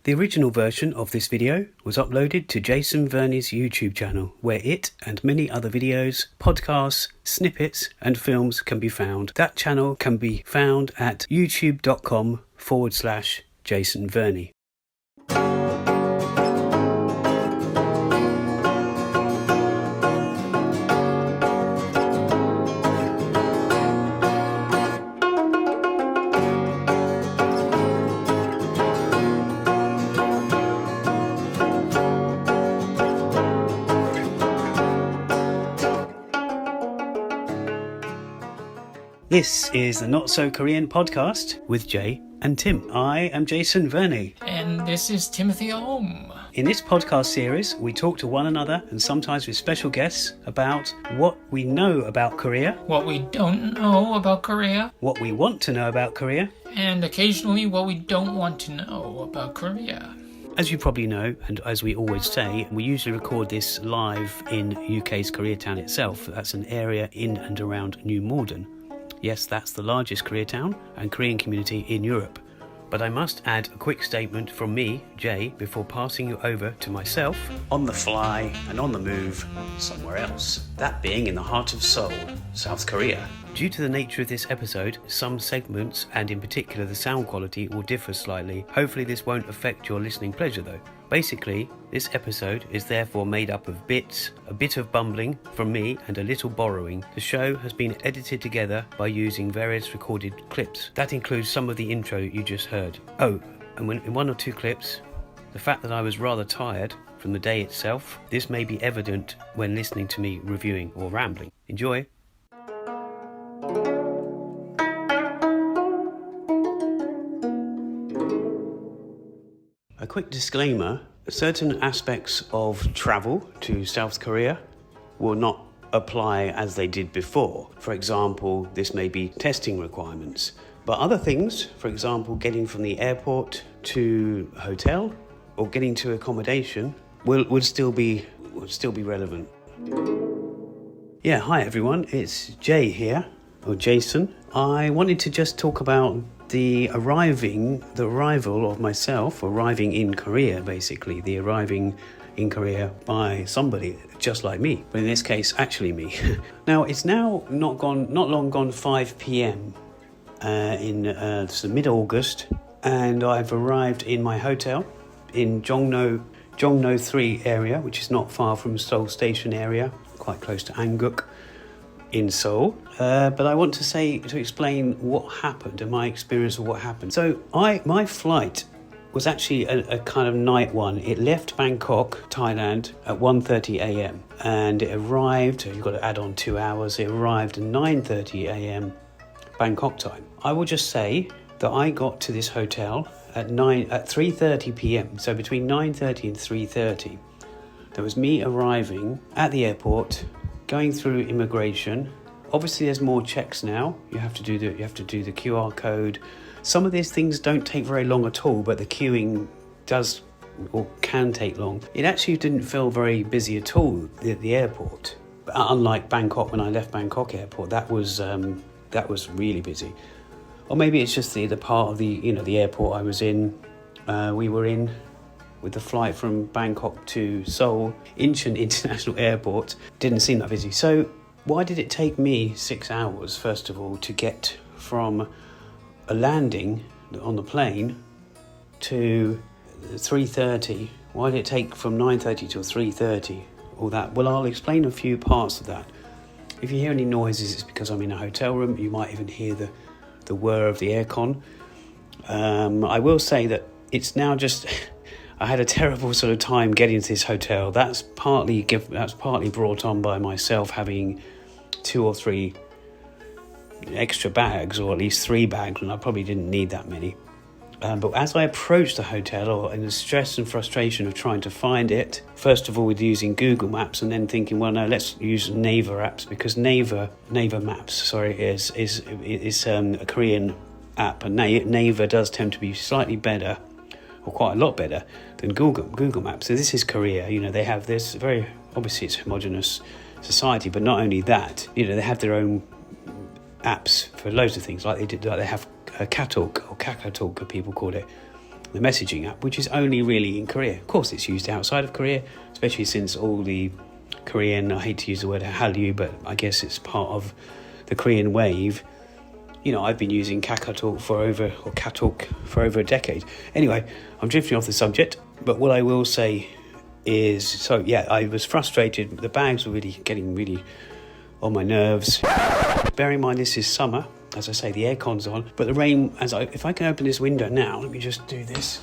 The original version of this video was uploaded to Jason Verney's YouTube channel, where it and many other videos, podcasts, snippets and films can be found. That channel can be found at youtube.com/Jason Verney. This is the Not So Korean podcast with Jay and Tim. I am Jason Verney. And this is Timothy Ohm. In this podcast series, we talk to one another and sometimes with special guests about what we know about Korea, What we don't know about Korea, what we want to know about Korea, and occasionally what we don't want to know about Korea. As you probably know, and as we always say, we usually record this live in UK's Koreatown itself. That's an area in and around New Malden. Yes, that's the largest Koreatown and Korean community in Europe. But I must add a quick statement from me, Jay, before passing you over to myself, on the fly and on the move somewhere else. That being in the heart of Seoul, South Korea. Due to the nature of this episode, some segments, and in particular the sound quality, will differ slightly. Hopefully this won't affect your listening pleasure though. Basically, this episode is therefore made up of bits, a bit of bumbling from me and a little borrowing. The show has been edited together by using various recorded clips. That includes some of the intro you just heard. Oh, and in one or two clips, the fact that I was rather tired from the day itself, this may be evident when listening to me reviewing or rambling. Enjoy! A quick disclaimer, certain aspects of travel to South Korea will not apply as they did before. For example, this may be testing requirements. But other things, for example, getting from the airport to a hotel or getting to accommodation would still be relevant. Yeah, hi everyone, it's Jay here, or Jason. I wanted to just talk about the arrival of myself, arriving in Korea, basically, the arriving in Korea by somebody just like me, but in this case, actually me. Now, it's now not long gone 5 p.m. in mid-August, and I've arrived in my hotel in Jongno 3 area, which is not far from Seoul Station area, quite close to Anguk in Seoul, but I want to explain what happened and my experience of what happened. So my flight was actually a kind of night one. It left Bangkok, Thailand at 1:30 a.m. and it arrived, you've got to add on 2 hours, it arrived at 9:30 a.m. Bangkok time. I will just say that I got to this hotel at 3:30 p.m. So between 9:30 and 3:30, there was me arriving at the airport, going through immigration. Obviously there's more checks now. You have to do the QR code. Some of these things don't take very long at all, but the queuing does or can take long. It actually didn't feel very busy at all at the airport. Unlike Bangkok, when I left Bangkok airport, that was really busy. Or maybe it's just the part of the airport I was in. We were in with the flight from Bangkok to Seoul, Incheon International Airport, didn't seem that busy. So why did it take me 6 hours, first of all, to get from a landing on the plane to 3:30? Why did it take from 9:30 till 3:30? All that? Well, I'll explain a few parts of that. If you hear any noises, it's because I'm in a hotel room. You might even hear the whir of the aircon. I will say that it's now just... I had a terrible sort of time getting to this hotel. That's partly brought on by myself having 2 or 3 extra bags, or at least 3 bags, and I probably didn't need that many. But as I approached the hotel, or in the stress and frustration of trying to find it, first of all with using Google Maps, and then thinking, well, no, let's use Naver apps, because Naver Maps, is a Korean app, and Naver does tend to be slightly better, or quite a lot better than Google Maps. So this is Korea. They have this very, obviously it's a homogenous society, but not only that, they have their own apps for loads of things, like they have Katalk, or Kakatalk, people call it, the messaging app, which is only really in Korea. Of course, it's used outside of Korea, especially since all the Korean, I hate to use the word Hallyu, but I guess it's part of the Korean wave. You know, I've been using Kakatalk for over a decade. Anyway, I'm drifting off the subject, but what I will say is, so yeah, I was frustrated. The bags were getting really on my nerves. Bear in mind, this is summer. As I say, the aircon's on, but the rain, if I can open this window now, let me just do this.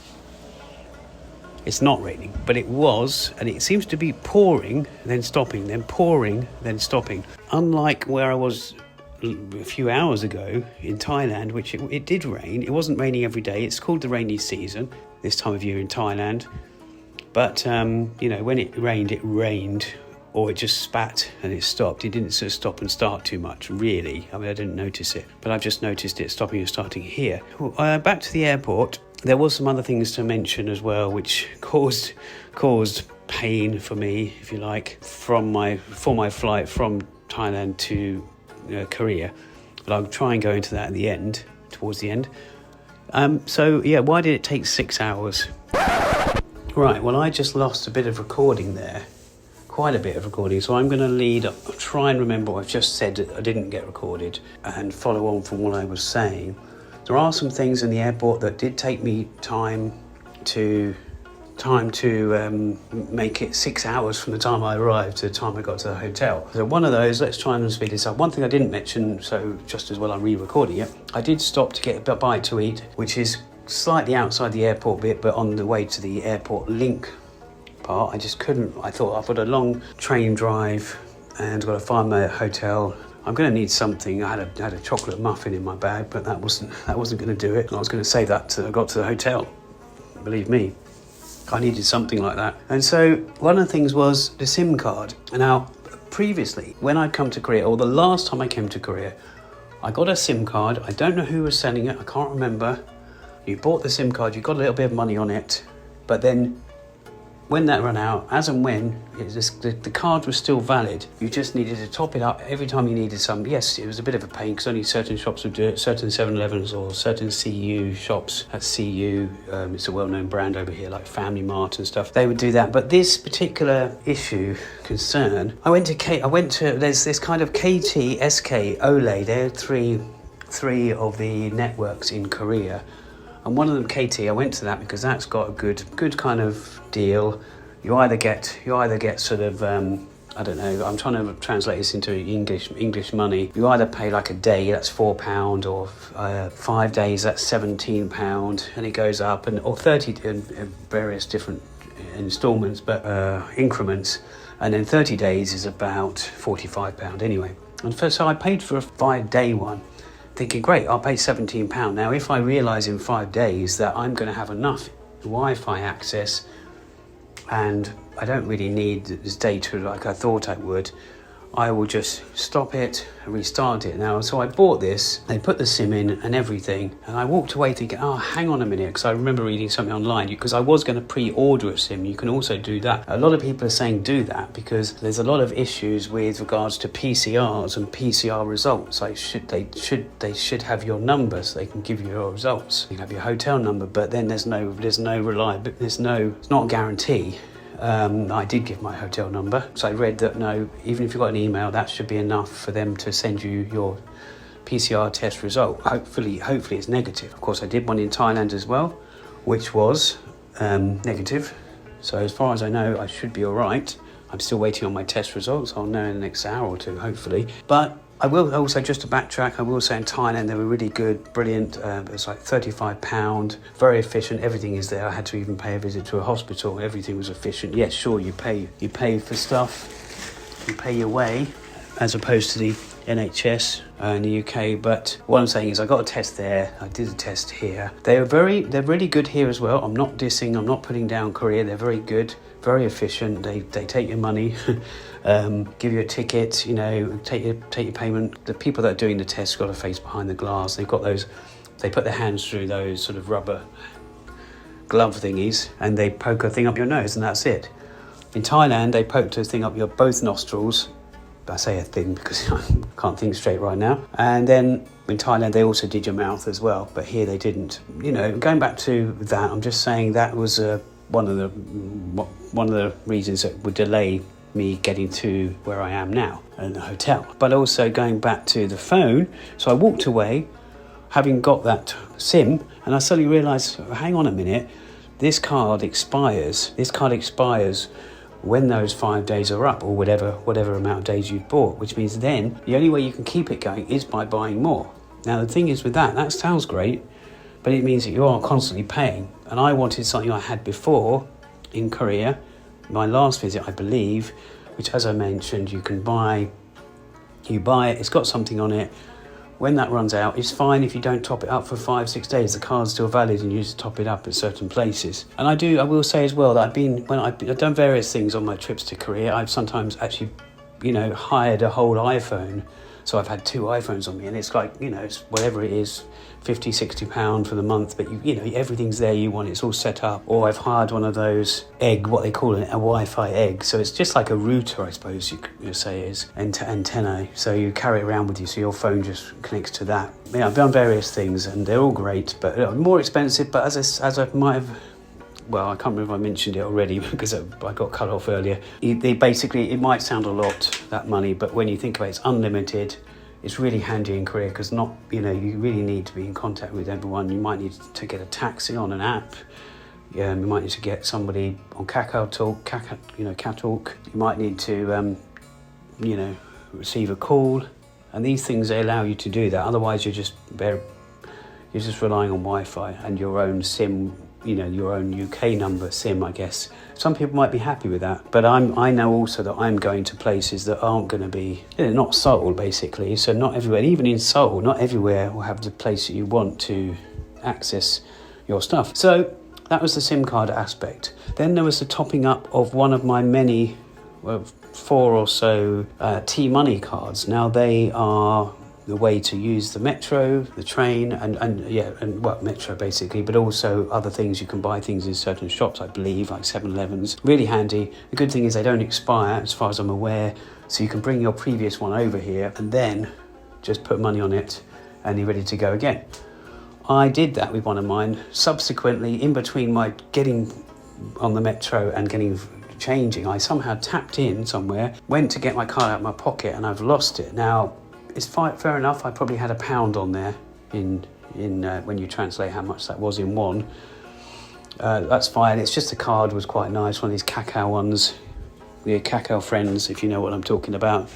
It's not raining, but it was, and it seems to be pouring, then stopping, then pouring, then stopping. Unlike where I was a few hours ago in Thailand, which it did rain. It wasn't raining every day. It's called the rainy season this time of year in Thailand. But, you know, when it rained, or it just spat and it stopped. It didn't sort of stop and start too much, really. I mean, I didn't notice it, but I've just noticed it stopping and starting here. Back to the airport. There was some other things to mention as well, which caused pain for me, if you like, for my flight from Thailand to Korea. But I'll try and go into that towards the end. So yeah, why did it take 6 hours? Right, well, I just lost a bit of recording there. Quite a bit of recording, so I'm going to try and remember what I've just said that I didn't get recorded and follow on from what I was saying. There are some things in the airport that did take me time to make it 6 hours from the time I arrived to the time I got to the hotel. So one of those, let's try and speed this up. One thing I didn't mention, so just as well I'm re-recording it, I did stop to get a bite to eat, which is slightly outside the airport bit, but on the way to the airport link part, I just couldn't. I thought I've got a long train drive and I've got to find my hotel. I'm going to need something. I had a chocolate muffin in my bag, but that wasn't going to do it. I was going to save that till I got to the hotel. Believe me, I needed something like that. And so one of the things was the SIM card. Now, previously, when I'd come to Korea, or the last time I came to Korea, I got a SIM card. I don't know who was selling it. I can't remember. You bought the SIM card. You got a little bit of money on it, but then when that ran out, as and when the card was still valid, you just needed to top it up every time you needed some. Yes, it was a bit of a pain because only certain shops would do it, certain 7-Elevens or certain CU shops. At CU, it's a well-known brand over here, like Family Mart and stuff. They would do that. But this particular concern, I went to there's this kind of KT, SK, Olay. They're three of the networks in Korea. And one of them, KT, I went to that because that's got a good kind of deal. You either get sort of, I don't know, I'm trying to translate this into English money. You either pay like a day, that's £4, or 5 days, that's £17, and it goes up, or 30 in various different instalments, but increments, and then 30 days is about £45 anyway. And so I paid for a 5-day one, thinking, great, I'll pay £17. Now, if I realise in 5 days that I'm going to have enough Wi-Fi access and I don't really need this data like I thought I would, I will just stop it and restart it. Now, so I bought this, they put the SIM in and everything, and I walked away thinking, oh, hang on a minute, because I remember reading something online, because I was going to pre-order a SIM. You can also do that. A lot of people are saying do that because there's a lot of issues with regards to PCRs and PCR results. Like they should have your number so they can give you your results. You have your hotel number, but then there's no reliability, it's not a guarantee. I did give my hotel number, so I read that no, even if you've got an email, that should be enough for them to send you your PCR test result. Hopefully it's negative. Of course, I did one in Thailand as well, which was negative. So as far as I know, I should be all right. I'm still waiting on my test results. I'll know in the next hour or two, hopefully. But I will also, just to backtrack, I will say in Thailand they were really good, brilliant. It was like £35, very efficient. Everything is there. I had to even pay a visit to a hospital. Everything was efficient. Yes, sure, you pay for stuff, you pay your way, as opposed to the NHS in the UK. But what I'm saying is I got a test there. I did a test here. They're really good here as well. I'm not dissing. I'm not putting down Korea. They're very good, very efficient. They take your money. Give you a ticket, take your payment. The people that are doing the test got a face behind the glass. They've got those, they put their hands through those sort of rubber glove thingies and they poke a thing up your nose and that's it. In Thailand, they poked a thing up your both nostrils. I say a thing because I can't think straight right now. And then In Thailand, they also did your mouth as well, but here they didn't. You know, going back to that, I'm just saying that was one of the reasons that would delay me getting to where I am now in the hotel. But also going back to the phone, so I walked away having got that SIM, and I suddenly realised, hang on a minute, this card expires when those 5 days are up, or whatever amount of days you've bought, which means then the only way you can keep it going is by buying more. Now the thing is with that sounds great, but it means that you are constantly paying. And I wanted something I had before in Korea, my last visit I believe, which as I mentioned, you buy it, it's got something on it. When that runs out, it's fine if you don't top it up for 5-6 days. The card's still valid and you just top it up at certain places. And I will say as well that I've done various things on my trips to Korea. I've sometimes actually, hired a whole iPhone. So I've had 2 iPhones on me, and it's like, it's whatever it is, £50-60 for the month, but everything's there you want, it's all set up. Or I've hired one of those what they call it, a Wi-Fi egg. So it's just like a router, I suppose you say it is, antenna. So you carry it around with you, so your phone just connects to that. Yeah, I've done various things, and they're all great, but more expensive. But as I might have, well, I can't remember if I mentioned it already because I got cut off earlier. It might sound a lot, that money, but when you think about it, it's unlimited. It's really handy in Korea because you really need to be in contact with everyone. You might need to get a taxi on an app. You might need to get somebody on Kakao Talk, Katalk. You might need to, receive a call. And these things, they allow you to do that. Otherwise, you're just relying on Wi-Fi and your own SIM, your own UK number SIM, I guess. Some people might be happy with that, but I know also that I'm going to places that aren't going to be, not Seoul basically, so not everywhere, even in Seoul, not everywhere will have the place that you want to access your stuff. So that was the SIM card aspect. Then there was the topping up of one of my many, 4 or so T-Money cards. Now they are the way to use the metro, the train, and metro basically, but also other things. You can buy things in certain shops, I believe, like 7-Elevens. Really handy. The good thing is they don't expire, as far as I'm aware, so you can bring your previous one over here and then just put money on it and you're ready to go again. I did that with one of mine. Subsequently, in between my getting on the metro and changing, I somehow tapped in somewhere, went to get my card out of my pocket, and I've lost it. Now, it's fair enough. I probably had £1 on there in when you translate how much that was in won. That's fine. It's just the card was quite nice. One of these Kakao ones, the Kakao Friends, if you know what I'm talking about.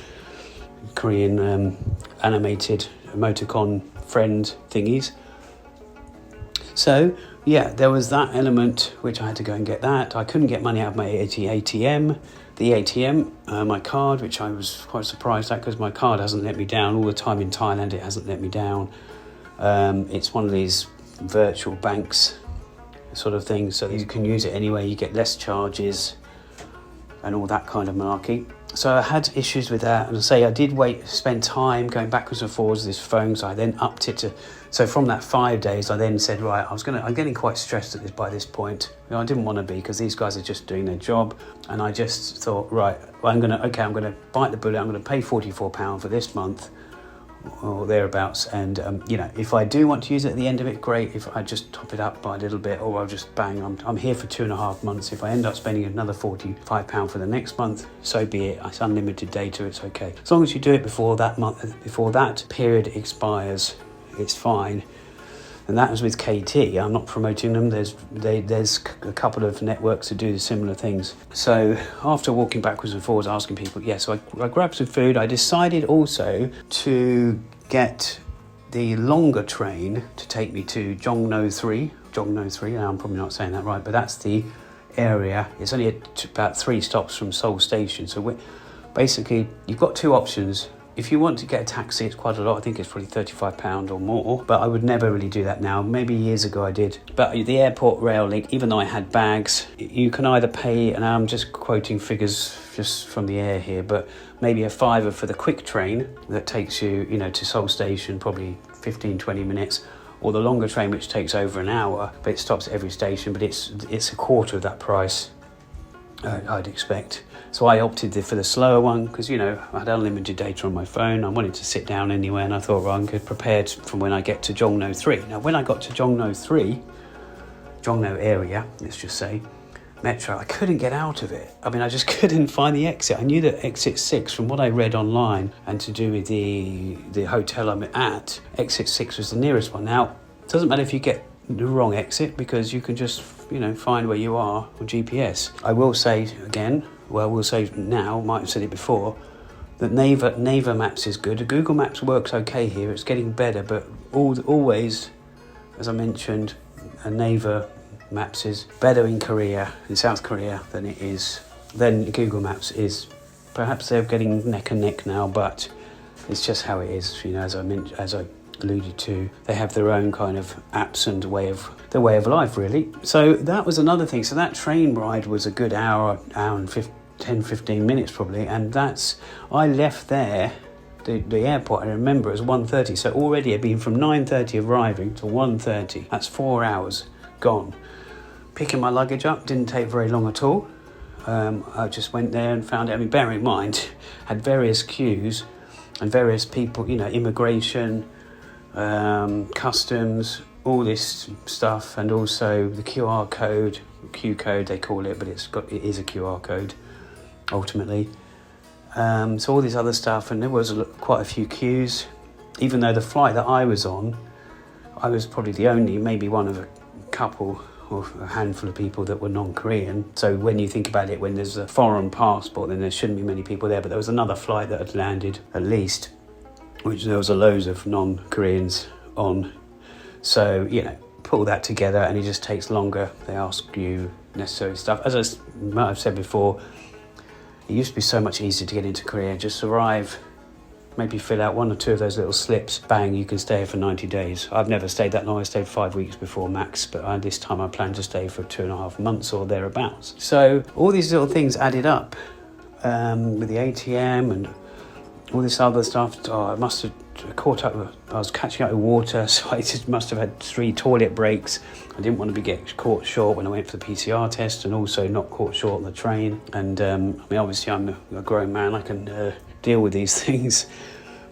Korean animated emoticon friend thingies. So yeah, there was that element which I had to go and get that. I couldn't get money out of my ATM. The ATM, my card, which I was quite surprised at because my card hasn't let me down. All the time in Thailand, it hasn't let me down. It's one of these virtual banks sort of things, so you can use it anyway. You get less charges and all that kind of malarkey. So I had issues with that, and I say I did spend time going backwards and forwards with this phone, so I then upped it to, so from that 5 days I then said, right, I'm getting quite stressed at this by this point. I didn't want to be, because these guys are just doing their job, and I just thought, right, I'm going to bite the bullet. I'm going to pay £44 for this month or thereabouts, and if I do want to use it at the end of it, great. If I just top it up by a little bit, or I'll just bang, I'm here for 2.5 months. If I end up spending another £45 for the next month, so be it. It's unlimited data, it's okay, as long as you do it before that period expires, it's fine. And that was with KT. I'm not promoting them. There's a couple of networks that do similar things. So after walking backwards and forwards, asking people, so I grabbed some food. I decided also to get the longer train to take me to Jongno 3. Now I'm probably not saying that right, but that's the area. It's only about 3 stops from Seoul Station. So basically, you've got 2 options. If you want to get a taxi, it's quite a lot. I think it's probably £35 or more, but I would never really do that now. Maybe years ago I did. But the airport rail link, even though I had bags, you can either pay, and I'm just quoting figures just from the air here, but maybe a £5 for the quick train that takes you, to Seoul Station, probably 15-20 minutes, or the longer train which takes over an hour, but it stops at every station, but it's a quarter of that price. I'd expect. So I opted for the slower one because, you know, I had unlimited data on my phone. I wanted to sit down anywhere, and I thought, well, I'm good prepared from when I get to Jongno 3. Now, when I got to Jongno 3, Jongno area, let's just say, metro, I couldn't get out of it. I mean, I just couldn't find the exit. I knew that exit 6, from what I read online and to do with the hotel I'm at, exit 6 was the nearest one. Now, it doesn't matter if you get the wrong exit because you can just, you know, find where you are on GPS. I will say again, well, we'll say now, might have said it before, that Naver Maps is good. Google Maps works okay here. It's getting better, but always, as I mentioned, Naver Maps is better in South Korea than Google Maps is. Perhaps they're getting neck and neck now, but it's just how it is. You know, as I alluded to, they have their own kind of apps and their way of life, really. So that was another thing. So that train ride was a good hour and 10-15 minutes probably, and I left there, the airport, I remember, it was 1:30, so already I'd been from 9:30 arriving to 1:30. That's 4 hours gone. Picking my luggage up didn't take very long at all. I just went there and found it. I mean, bear in mind, had various queues and various people, you know, immigration, customs, all this stuff, and also the Q code they call it, but it is a QR code ultimately. So all this other stuff, and there was quite a few queues. Even though the flight that I was on, I was probably the only, maybe one of a couple or a handful of people that were non-Korean. So when you think about it, when there's a foreign passport, then there shouldn't be many people there. But there was another flight that had landed, at least, which there was a loads of non-Koreans on. So, you know, put all that together and it just takes longer. They ask you necessary stuff. As I might have said before, it used to be so much easier to get into Korea. Just arrive, maybe fill out 1 or 2 of those little slips, bang, you can stay here for 90 days. I've never stayed that long. I stayed 5 weeks before max, but this time I plan to stay for 2.5 months or thereabouts. So all these little things added up with the ATM and all this other stuff. I must have caught up with, I was catching up with water, so I just must have had 3 toilet breaks. I didn't want to get caught short when I went for the PCR test, and also not caught short on the train. And I mean, obviously I'm a grown man, I can deal with these things,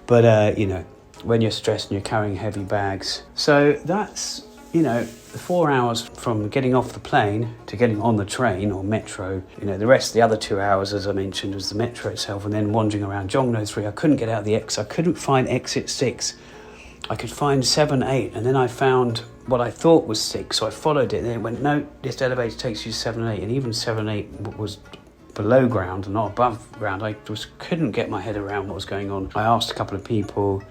but you know, when you're stressed and you're carrying heavy bags. So that's, you know, the 4 hours from getting off the plane to getting on the train or metro. You know, the rest of the other 2 hours, as I mentioned, was the metro itself, and then wandering around Jongno 3. I couldn't get out of the exit. I couldn't find exit 6. I could find 7, 8, and then I found what I thought was 6, so I followed it, and then it went, no, this elevator takes you to 7 and 8, and even 7 and 8 was below ground and not above ground. I just couldn't get my head around what was going on. I asked a couple of people.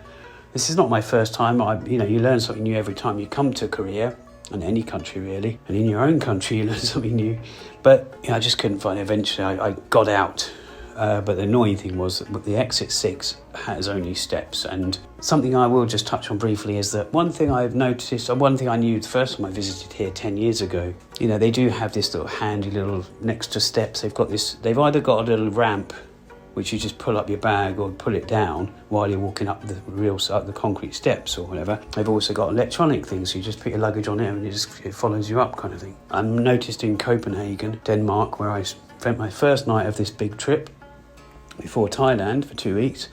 This is not my first time. You know, you learn something new every time you come to Korea, and any country really, and in your own country you learn something new. But you know, I just couldn't find it. Eventually I got out. But the annoying thing was that the exit 6 has only steps. And something I will just touch on briefly is that one thing I've noticed, or one thing I knew the first time I visited here 10 years ago, you know, they do have this little handy little, next to steps, they've either got a little ramp which you just pull up your bag or pull it down while you're walking up the concrete steps or whatever. They've also got electronic things, so you just put your luggage on it and it follows you up, kind of thing. I noticed in Copenhagen, Denmark, where I spent my first night of this big trip before Thailand for 2 weeks,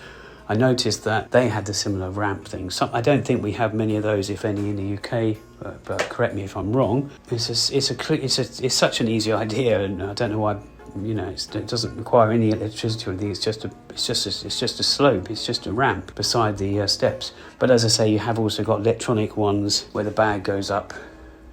I noticed that they had the similar ramp thing. I don't think we have many of those, if any, in the UK, but correct me if I'm wrong. It's such an easy idea, and I don't know why. You know, it doesn't require any electricity or anything. It's just a slope. It's just a ramp beside the steps. But as I say, you have also got electronic ones where the bag goes up.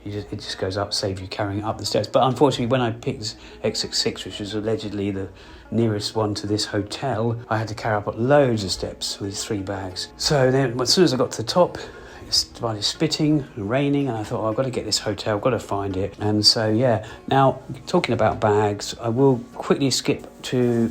It just goes up, save you carrying it up the steps. But unfortunately, when I picked exit 6, which was allegedly the nearest one to this hotel, I had to carry up loads of steps with 3 bags. So then, as soon as I got to the top, it started spitting and raining, and I thought, I've got to get this hotel, I've got to find it. And so, yeah. Now, talking about bags, I will quickly skip to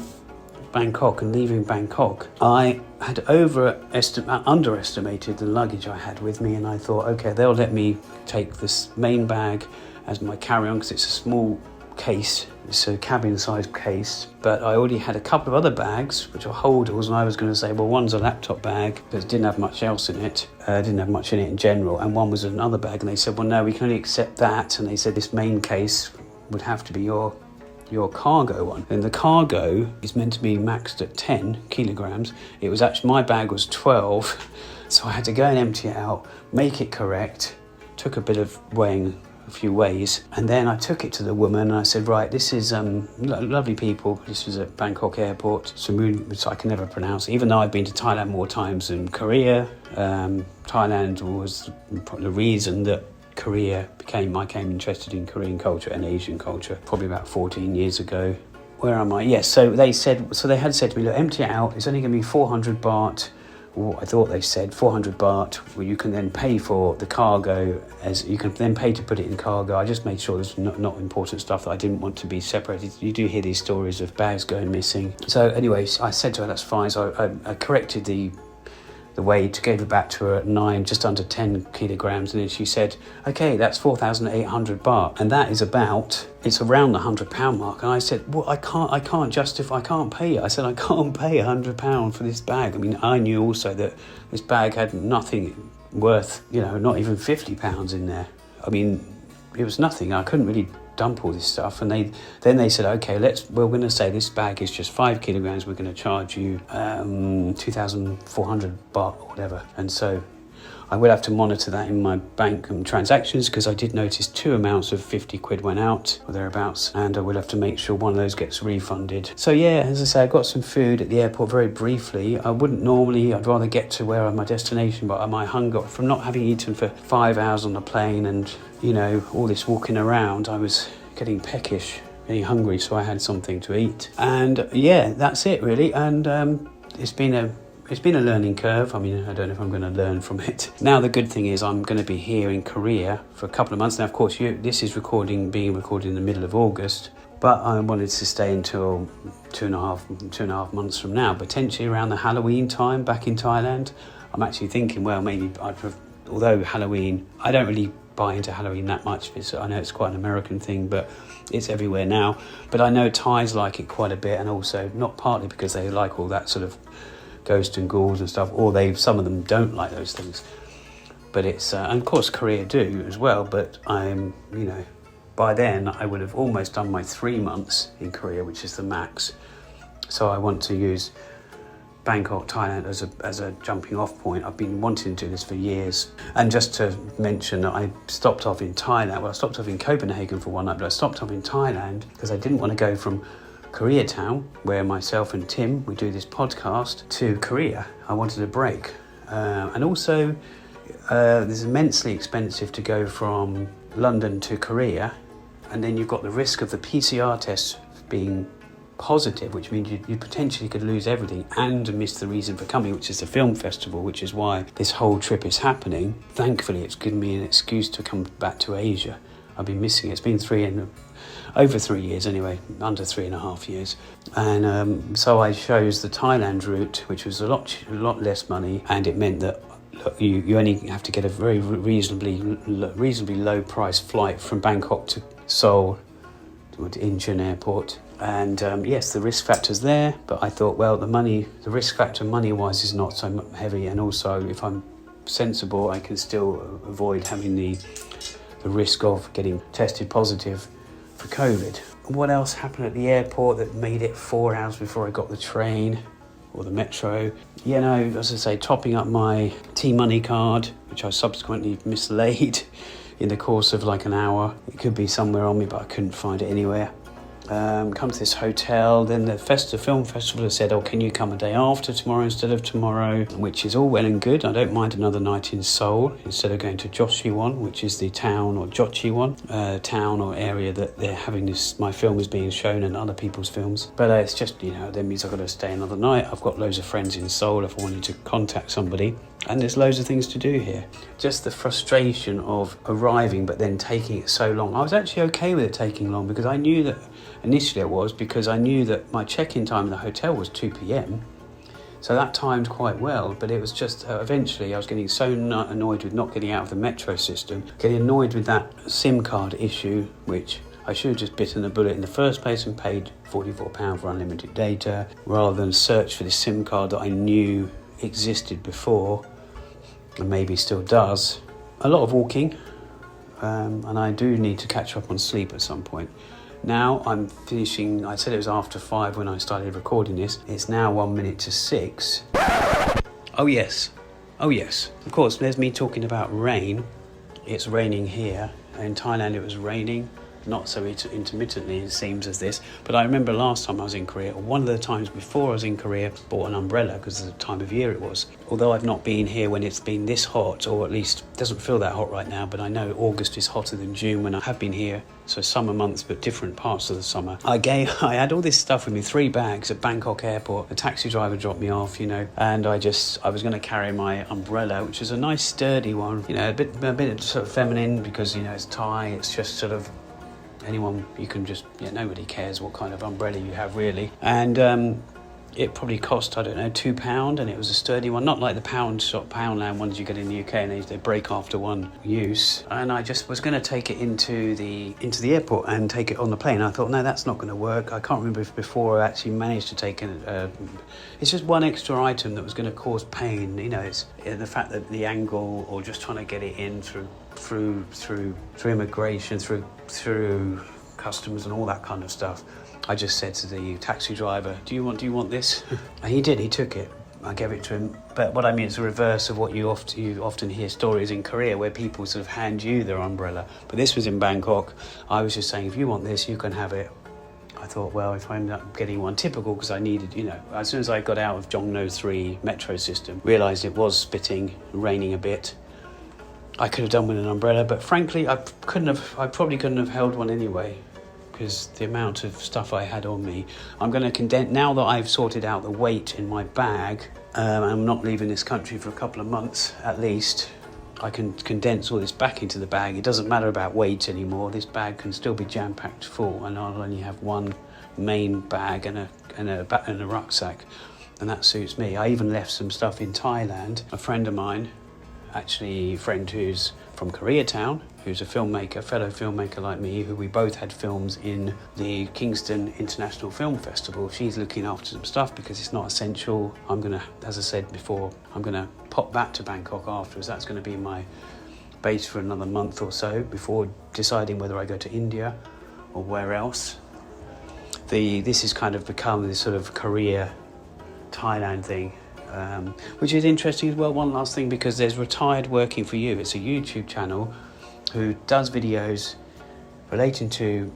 Bangkok. And leaving Bangkok, I had underestimated the luggage I had with me, and I thought, okay, they'll let me take this main bag as my carry-on because it's a small case. It's a cabin-sized case, but I already had a couple of other bags which are holders, and I was going to say, well, one's a laptop bag because it didn't have much else in it, didn't have much in it in general, and one was another bag, and they said, well, no, we can only accept that, and they said this main case would have to be your your cargo one. And the cargo is meant to be maxed at 10 kilograms. It was actually, my bag was 12, so I had to go and empty it out, make it correct. Took a bit of weighing, a few ways, and then I took it to the woman and I said, right, this is lovely people. This was at Bangkok airport, which I can never pronounce, even though I've been to Thailand more times than Korea. Thailand was the reason that I came interested in Korean culture and Asian culture probably about 14 years ago. Where am I? Yes, so they had said to me, look, empty it out, it's only going to be 400 baht. I thought they said 400 baht, where you can then pay for the cargo, as you can then pay to put it in cargo. I just made sure there's not important stuff that I didn't want to be separated. You do hear these stories of bags going missing. So anyway, I said to her, that's fine. So I corrected the weight, gave it back to her at 9, just under 10 kilograms, and then she said, okay, that's 4,800 baht, and that is it's around the £100 mark. And I said, well, I can't pay it. I said, I can't pay £100 for this bag. I mean, I knew also that this bag had nothing worth, not even £50 in there. I mean, it was nothing. I couldn't really dump all this stuff. And then they said, okay, we're going to say this bag is just 5 kilograms. We're going to charge you 2,400 baht or whatever. And so I will have to monitor that in my bank transactions, because I did notice 2 amounts of 50 quid went out or thereabouts, and I will have to make sure one of those gets refunded. So yeah, as I say, I got some food at the airport very briefly. I'd rather get to where my destination, but my hunger from not having eaten for 5 hours on the plane and all this walking around, I was getting peckish, getting hungry, so I had something to eat. And yeah, that's it really. And it's been a learning curve. I mean, I don't know if I'm going to learn from it. Now, the good thing is I'm going to be here in Korea for a couple of months. Now, of course, this is being recorded in the middle of August, but I wanted to stay until two and a half months from now, potentially around the Halloween time back in Thailand. I'm actually thinking, well, maybe although Halloween, I don't really buy into Halloween that much. I know it's quite an American thing, but it's everywhere now. But I know Thais like it quite a bit, and also not partly because they like all that sort of ghosts and ghouls and stuff, or some of them don't like those things. But it's and of course Korea do as well. But I'm by then I would have almost done my 3 months in Korea, which is the max. So I want to use Bangkok, Thailand as a jumping off point. I've been wanting to do this for years. And just to mention that I stopped off in Thailand. Well, I stopped off in Copenhagen for one night, but I stopped off in Thailand because I didn't want to go from Koreatown, where myself and Tim, we do this podcast, to Korea. I wanted a break. And also, it's immensely expensive to go from London to Korea. And then you've got the risk of the PCR test being positive, which means you potentially could lose everything and miss the reason for coming, which is the film festival, which is why this whole trip is happening. Thankfully, it's given me an excuse to come back to Asia. I've been missing it. It's been over 3 years anyway, under 3.5 years. And so I chose the Thailand route, which was a lot less money, and it meant that you only have to get a very reasonably low price flight from Bangkok to Seoul, to Incheon airport. And yes, the risk factor's there, but I thought, well, the risk factor money-wise is not so heavy, and also if I'm sensible, I can still avoid having the risk of getting tested positive for COVID. What else happened at the airport that made it 4 hours before I got the train or the metro? As I say, topping up my T-Money card, which I subsequently mislaid in the course of like an hour. It could be somewhere on me, but I couldn't find it anywhere. Come to this hotel, then the film festival has said, can you come a day after tomorrow instead of tomorrow, which is all well and good. I don't mind another night in Seoul instead of going to Jochiwon, which is the town, or Jochiwon, town or area that they're having my film is being shown and other people's films. But it's just, that means I've got to stay another night. I've got loads of friends in Seoul if I wanted to contact somebody. And there's loads of things to do here. Just the frustration of arriving but then taking it so long. I was actually okay with it taking long because I knew that my check-in time in the hotel was 2 p.m. So that timed quite well, but it was just eventually I was getting so annoyed with not getting out of the metro system, getting annoyed with that SIM card issue, which I should have just bitten the bullet in the first place and paid £44 for unlimited data rather than search for this SIM card that I knew existed before and maybe still does. A lot of walking, and I do need to catch up on sleep at some point. Now I'm finishing, I said it was after 5 when I started recording this. It's now 1 minute to 6. Oh yes, of course, there's me talking about rain. It's raining here. In Thailand it was raining, not so intermittently it seems as this, but I remember last time I was in Korea, or one of the times before I was in Korea, bought an umbrella because of the time of year it was. Although I've not been here when it's been this hot, or at least it doesn't feel that hot right now, but I know August is hotter than June when I have been here, so summer months but different parts of the summer. I had all this stuff with me, 3 bags at Bangkok airport. The taxi driver dropped me off, and I was going to carry my umbrella, which is a nice sturdy one, a bit sort of feminine because it's Thai, it's just sort of anyone, you can just, nobody cares what kind of umbrella you have really. And it probably cost, I don't know, £2, and it was a sturdy one, not like the Poundland ones you get in the UK, and they break after one use. And I just was going to take it into the airport and take it on the plane. I thought, no, that's not going to work. I can't remember if before I actually managed to take it. It's just one extra item that was going to cause pain. It's the fact that the angle, or just trying to get it in through immigration, through customs and all that kind of stuff. I just said to the taxi driver, do you want this? And he did, he took it. I gave it to him. But what I mean is the reverse of what you often hear stories in Korea where people sort of hand you their umbrella. But this was in Bangkok. I was just saying, if you want this, you can have it. I thought, well, if I end up getting one, typical, because I needed, as soon as I got out of Jongno 3 metro system, realised it was spitting, raining a bit. I could have done with an umbrella, but frankly, I probably couldn't have held one anyway, because the amount of stuff I had on me. I'm going to condense, now that I've sorted out the weight in my bag, I'm not leaving this country for a couple of months at least, I can condense all this back into the bag. It doesn't matter about weight anymore. This bag can still be jam-packed full, and I'll only have one main bag and a rucksack, and that suits me. I even left some stuff in Thailand. A friend of mine, actually a friend who's from Koreatown, who's a filmmaker, fellow filmmaker like me, who we both had films in the Kingston International Film Festival. She's looking after some stuff because it's not essential. I'm gonna, as I said before, I'm gonna pop back to Bangkok afterwards. That's gonna be my base for another month or so before deciding whether I go to India or where else. This has kind of become this sort of Korea, Thailand thing. Which is interesting as well. One last thing, because there's Retired Working For You. It's a YouTube channel who does videos relating to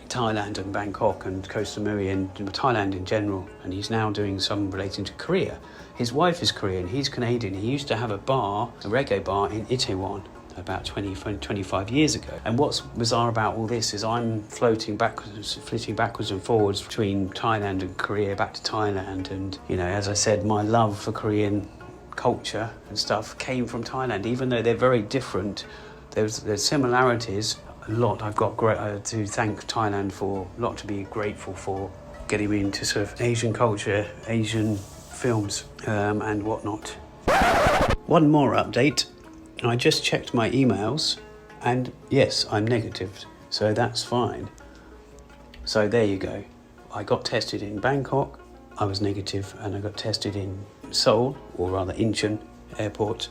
Thailand and Bangkok and Koh Samui and Thailand in general, and he's now doing some relating to Korea. His wife is Korean, he's Canadian. He used to have a reggae bar in Itaewon about 25 years ago. And what's bizarre about all this is I'm flitting backwards and forwards between Thailand and Korea, back to Thailand, and as I said, my love for Korean culture and stuff came from Thailand. Even though they're very different, there's similarities a lot. I've got to thank Thailand for, a lot to be grateful for, getting me into sort of Asian culture, Asian films and whatnot. One more update. I just checked my emails, and yes, I'm negative, so that's fine. So there you go. I got tested in Bangkok, I was negative, and I got tested in Seoul, or rather Incheon airport,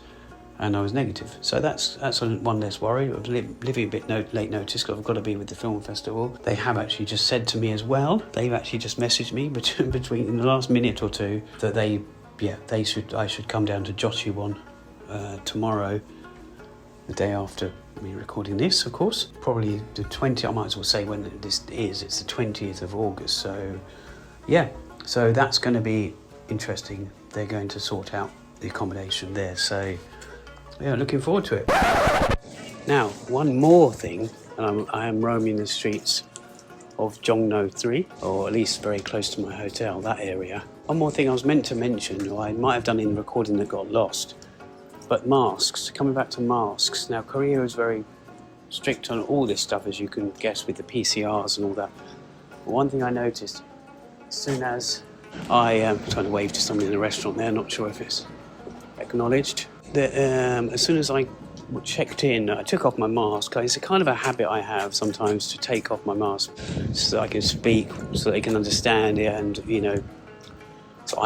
and I was negative. So that's one less worry. I was living a bit late notice, because I've got to be with the film festival. They have actually just said to me as well, they've actually just messaged me between in the last minute or two that I should come down to Jochiwon tomorrow, the day after me recording this, of course. Probably the 20th, I might as well say when this is, it's the 20th of August. So yeah, so that's going to be interesting. They're going to sort out the accommodation there. So yeah, looking forward to it. Now, one more thing, and I am roaming the streets of Jongno 3, or at least very close to my hotel, that area. One more thing I was meant to mention, or I might have done in the recording that got lost. But masks, coming back to masks. Now, Korea is very strict on all this stuff, as you can guess, with the PCRs and all that. But one thing I noticed, as soon as I am trying to wave to somebody in the restaurant there, not sure if it's acknowledged, that as soon as I checked in, I took off my mask. It's a kind of a habit I have sometimes to take off my mask so that I can speak, so they can understand it, and so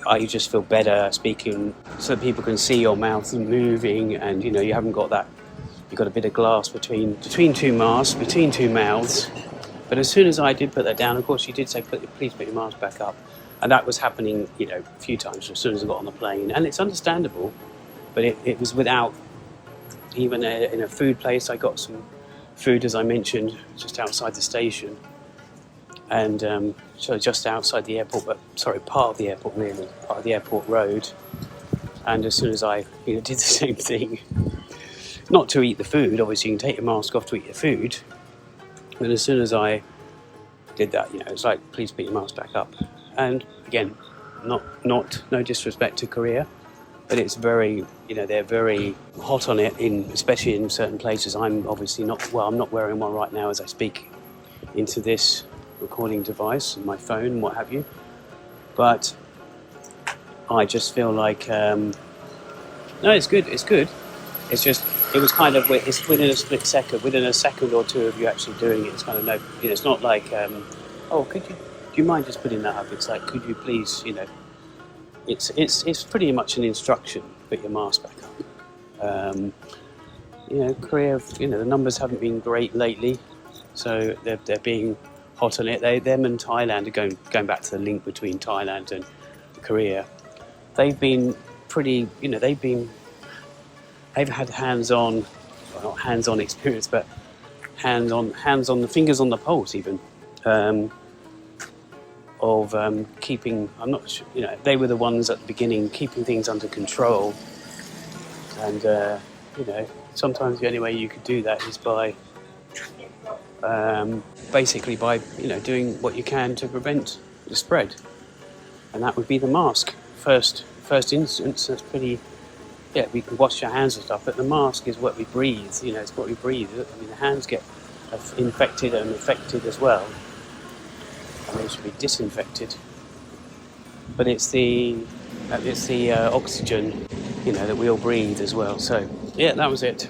I just feel better speaking so that people can see your mouth moving, and you haven't got that, you've got a bit of glass between two masks, between two mouths, But as soon as I did put that down, of course, she did say, please put your mask back up. And that was happening, a few times as soon as I got on the plane. And it's understandable, but it was without, even in a food place, I got some food, as I mentioned, just outside the station. And so just outside the airport, part of the airport really, part of the airport road. And as soon as I did the same thing, not to eat the food, obviously you can take your mask off to eat your food, but as soon as I did that, it's like, please put your mask back up. And again, no disrespect to Korea, but it's very, they're very hot on it, especially in certain places. I'm obviously I'm not wearing one right now as I speak into this recording device, my phone, and what have you. But I just feel like, no, it's good. It's just, it was kind of, it's within a split second, within a second or two of you actually doing it. It's kind of it's not like, do you mind just putting that up? It's like, could you please, it's pretty much an instruction, put your mask back up. Korea, the numbers haven't been great lately, so they're being hot on it. Them and Thailand are going back to the link between Thailand and Korea. They've been pretty, they've had hands-on, well, not hands-on experience, but hands-on the fingers on the pulse even, of keeping, I'm not sure, they were the ones at the beginning keeping things under control. And, sometimes the only way you could do that is by, basically by, doing what you can to prevent the spread. And that would be the mask. First instance, that's pretty, we can wash your hands and stuff, but the mask is what we breathe, it's what we breathe. I mean, the hands get infected and affected as well, and they should be disinfected. But it's the oxygen, that we all breathe as well. So, that was it.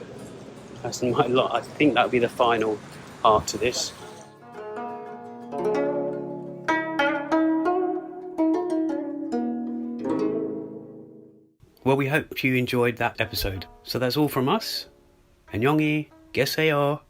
That's my lot. I think that would be the final part to this. Well, we hope you enjoyed that episode. So that's all from us. 안녕히 계세요.